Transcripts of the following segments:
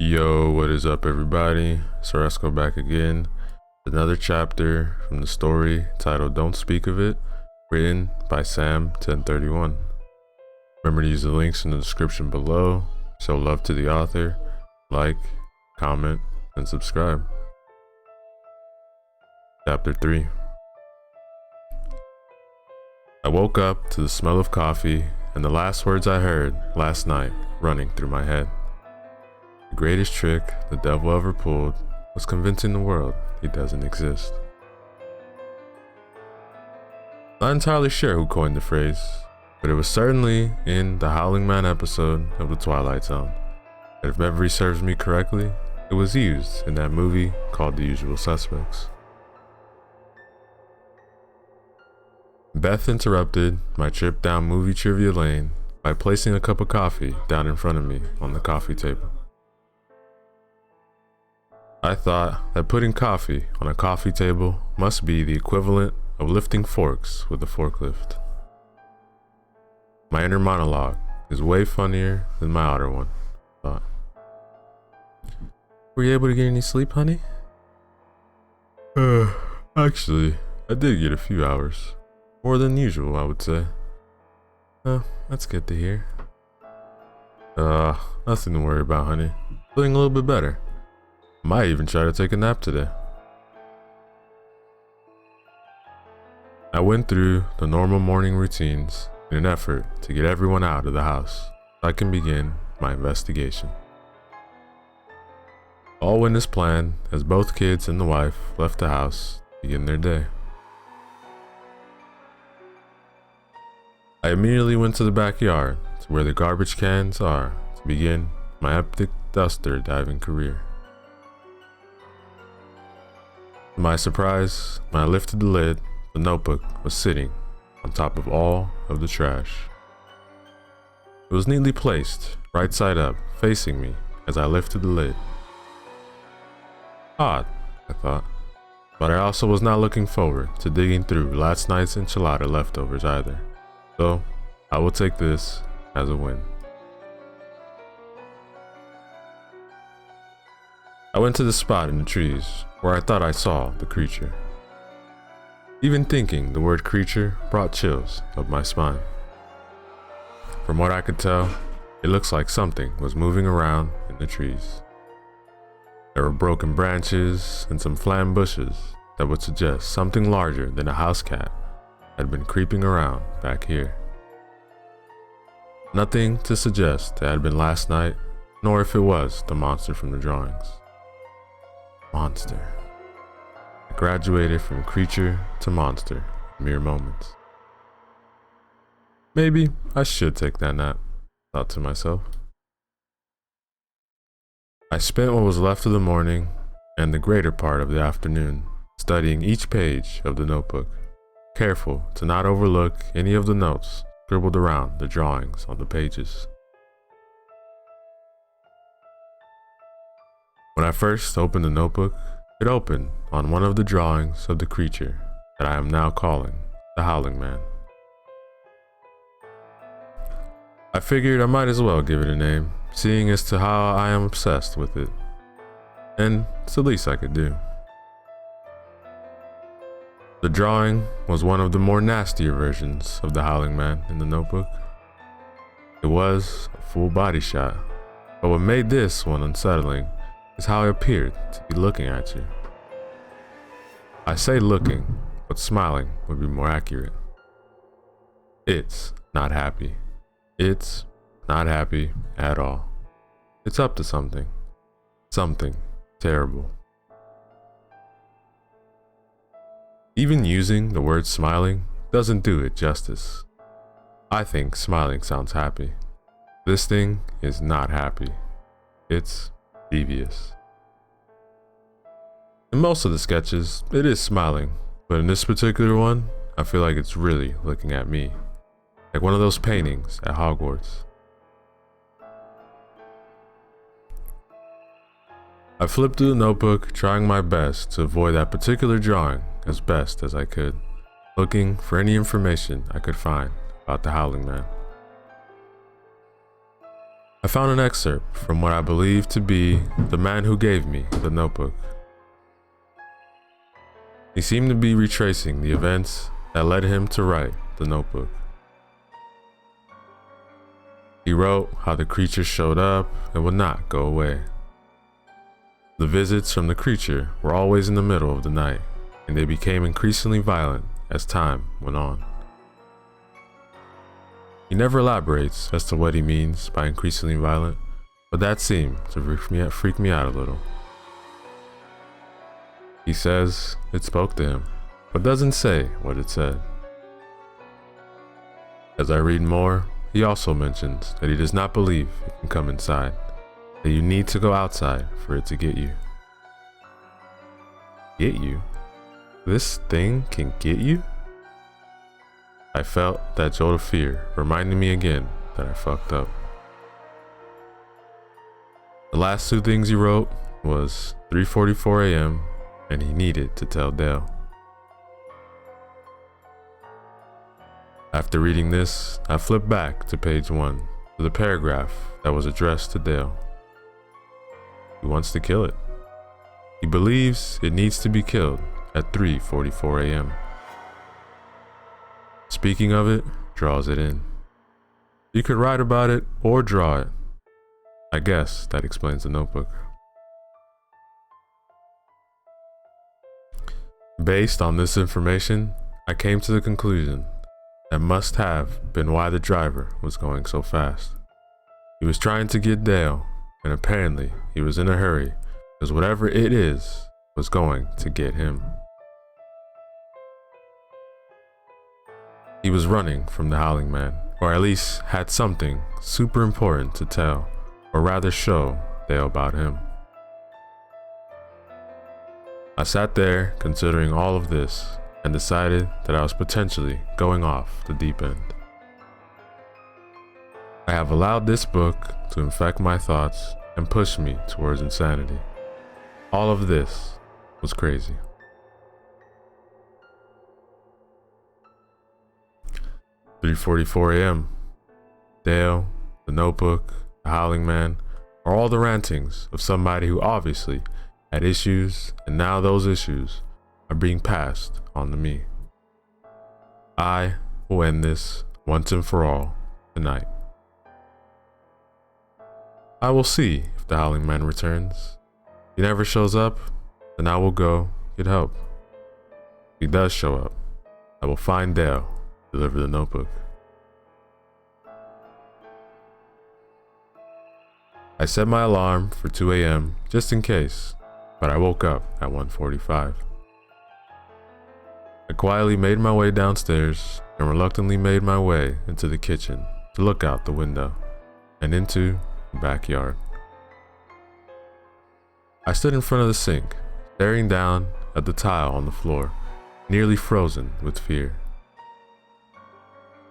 Yo, what is up, everybody? Soresco back again. Another chapter from the story titled Don't Speak of It, written by Sam 1031. Remember to use the links in the description below. Show love to the author, like, comment, and subscribe. Chapter 3. I woke up to the smell of coffee and the last words I heard last night running through my head. The greatest trick the devil ever pulled was convincing the world he doesn't exist. Not entirely sure who coined the phrase, but it was certainly in the Howling Man episode of The Twilight Zone. And if memory serves me correctly, it was used in that movie called The Usual Suspects. Beth interrupted my trip down movie trivia lane by placing a cup of coffee down in front of me on the coffee table. I thought that putting coffee on a coffee table must be the equivalent of lifting forks with a forklift. My inner monologue is way funnier than my outer one, I thought. Were you able to get any sleep, honey? Actually, I did get a few hours. More than usual, I would say. Oh, that's good to hear. Nothing to worry about, honey. Feeling a little bit better. Might even try to take a nap today. I went through the normal morning routines in an effort to get everyone out of the house so I can begin my investigation. All went as planned as both kids and the wife left the house to begin their day. I immediately went to the backyard to where the garbage cans are to begin my epic duster diving career. To my surprise, when I lifted the lid, the notebook was sitting on top of all of the trash. It was neatly placed, right side up, facing me as I lifted the lid. Odd, I thought, but I also was not looking forward to digging through last night's enchilada leftovers either, so I will take this as a win. I went to the spot in the trees where I thought I saw the creature. Even thinking the word creature brought chills up my spine. From what I could tell, it looks like something was moving around in the trees. There were broken branches and some flattened bushes that would suggest something larger than a house cat had been creeping around back here. Nothing to suggest it had been last night, nor if it was the monster from the drawings. Monster. I graduated from creature to monster in mere moments. Maybe I should take that nap, thought to myself. I spent what was left of the morning and the greater part of the afternoon studying each page of the notebook, careful to not overlook any of the notes scribbled around the drawings on the pages. When I first opened the notebook, it opened on one of the drawings of the creature that I am now calling the Howling Man. I figured I might as well give it a name, seeing as to how I am obsessed with it, and it's the least I could do. The drawing was one of the more nastier versions of the Howling Man in the notebook. It was a full body shot, but what made this one unsettling is how he appeared to be looking at you. I say looking, but smiling would be more accurate. It's not happy. It's not happy at all. It's up to something. Something terrible. Even using the word smiling doesn't do it justice. I think smiling sounds happy. This thing is not happy. It's devious. In most of the sketches, it is smiling, but in this particular one, I feel like it's really looking at me, like one of those paintings at Hogwarts. I flipped through the notebook, trying my best to avoid that particular drawing as best as I could, looking for any information I could find about the Howling Man. I I found an excerpt from what I believe to be the man who gave me the notebook. He seemed to be retracing the events that led him to write the notebook. He wrote how the creature showed up and would not go away. The visits from the creature were always in the middle of the night, and they became increasingly violent as time went on. He never elaborates as to what he means by increasingly violent, but that seemed to freak me out a little. He says it spoke to him, but doesn't say what it said. As I read more, he also mentions that he does not believe it can come inside, that you need to go outside for it to get you. Get you? This thing can get you? I felt that jolt of fear, reminding me again that I fucked up. The last two things he wrote was 3:44 a.m. and he needed to tell Dale. After reading this, I flipped back to page 1, to the paragraph that was addressed to Dale. He wants to kill it. He believes it needs to be killed at 3:44 a.m. Speaking of it, draws it in. You could write about it or draw it. I guess that explains the notebook. Based on this information, I came to the conclusion that must have been why the driver was going so fast. He was trying to get Dale, and apparently he was in a hurry because whatever it is was going to get him. He was running from the Howling Man, or at least had something super important to tell, or rather show Dale about him. I sat there considering all of this and decided that I was potentially going off the deep end. I have allowed this book to infect my thoughts and push me towards insanity. All of this was crazy. "3:44 a.m. Dale, the notebook, the Howling Man, are all the rantings of somebody who obviously had issues, and now those issues are being passed on to me. I will end this once and for all tonight. I will see if the Howling Man returns. If he never shows up, then I will go get help. If he does show up, I will find Dale, deliver the notebook." I set my alarm for 2 a.m. just in case, but I woke up at 1:45. I quietly made my way downstairs and reluctantly made my way into the kitchen to look out the window and into the backyard. I stood in front of the sink, staring down at the tile on the floor, nearly frozen with fear.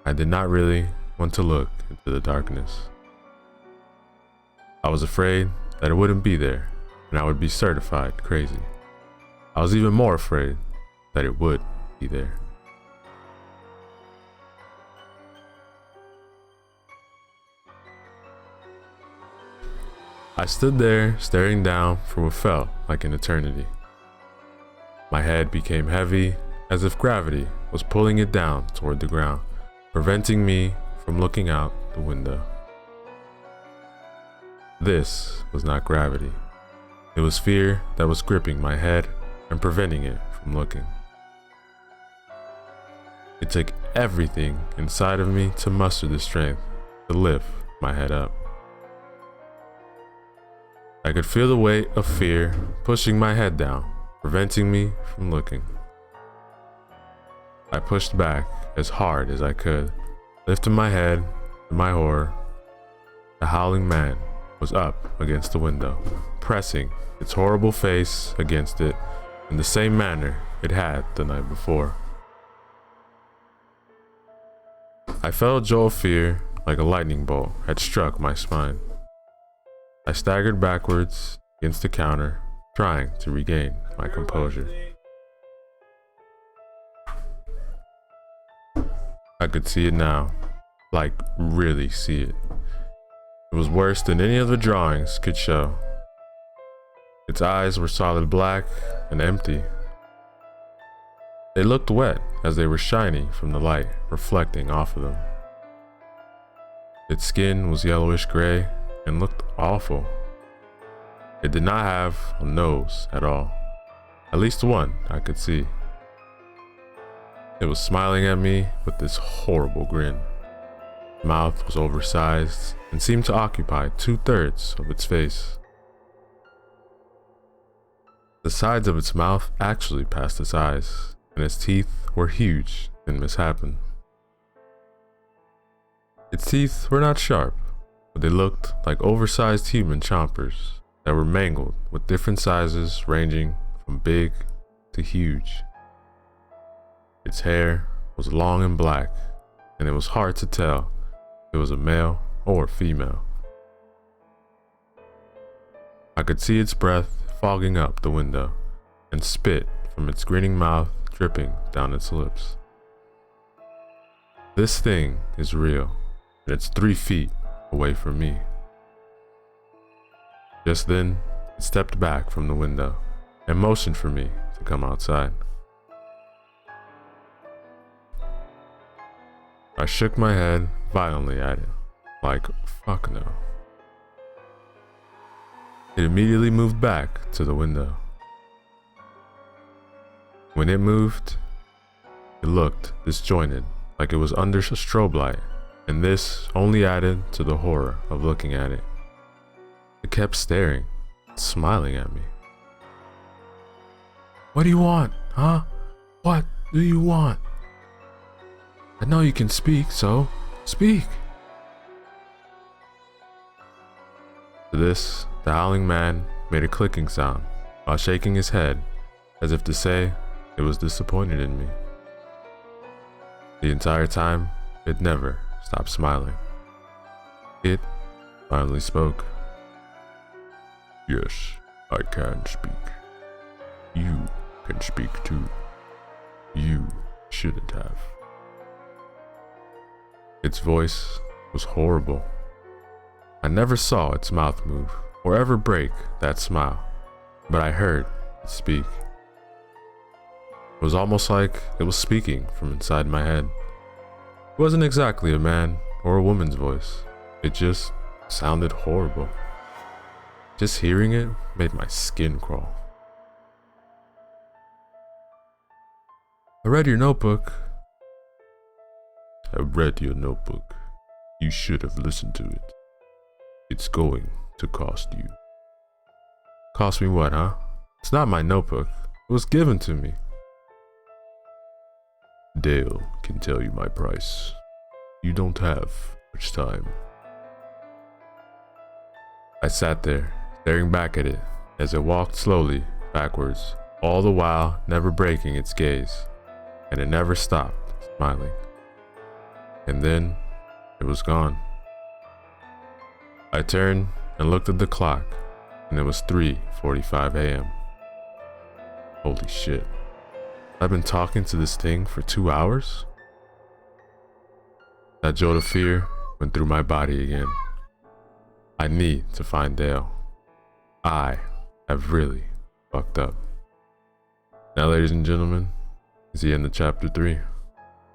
I did not really want to look into the darkness. I was afraid that it wouldn't be there and I would be certified crazy. I was even more afraid that it would be there. I stood there staring down for what felt like an eternity. My head became heavy as if gravity was pulling it down toward the ground, preventing me from looking out the window. This was not gravity. It was fear that was gripping my head and preventing it from looking. It took everything inside of me to muster the strength to lift my head up. I could feel the weight of fear pushing my head down, preventing me from looking. I pushed back as hard as I could, lifting my head. To my horror, the Howling Man was up against the window, pressing its horrible face against it in the same manner it had the night before. I felt a jolt of fear like a lightning bolt had struck my spine. I staggered backwards against the counter, trying to regain my composure. I could see it now, like really see it. It was worse than any of the drawings could show. Its eyes were solid black and empty. They looked wet as they were shiny from the light reflecting off of them. Its skin was yellowish gray and looked awful. It did not have a nose at all. At least one I could see. It was smiling at me with this horrible grin. Its mouth was oversized and seemed to occupy 2/3 of its face. The sides of its mouth actually passed its eyes, and its teeth were huge and misshapen. Its teeth were not sharp, but they looked like oversized human chompers that were mangled with different sizes ranging from big to huge. Its hair was long and black, and it was hard to tell if it was a male or female. I could see its breath fogging up the window and spit from its grinning mouth dripping down its lips. This thing is real, and it's 3 feet away from me. Just then, it stepped back from the window and motioned for me to come outside. I shook my head violently at it, like, fuck no. It immediately moved back to the window. When it moved, it looked disjointed, like it was under a strobe light, and this only added to the horror of looking at it. It kept staring, smiling at me. "What do you want, huh? What do you want? I know you can speak, so speak." To this, the Howling Man made a clicking sound while shaking his head as if to say it was disappointed in me. The entire time, it never stopped smiling. It finally spoke. "Yes, I can speak. You can speak too. You shouldn't have." Its voice was horrible. I never saw its mouth move or ever break that smile, but I heard it speak. It was almost like it was speaking from inside my head. It wasn't exactly a man or a woman's voice. It just sounded horrible. Just hearing it made my skin crawl. "I read your notebook." "I read your notebook. You should have listened to it. It's going to cost you." "Cost me what, huh? It's not my notebook. It was given to me." "Dale can tell you my price. You don't have much time." I sat there, staring back at it as it walked slowly backwards, all the while never breaking its gaze, and it never stopped smiling. And then it was gone. I turned and looked at the clock, and it was 3:45 a.m. Holy shit. I've been talking to this thing for 2 hours? That jolt of fear went through my body again. I need to find Dale. I have really fucked up. Now, ladies and gentlemen, is the end of chapter 3.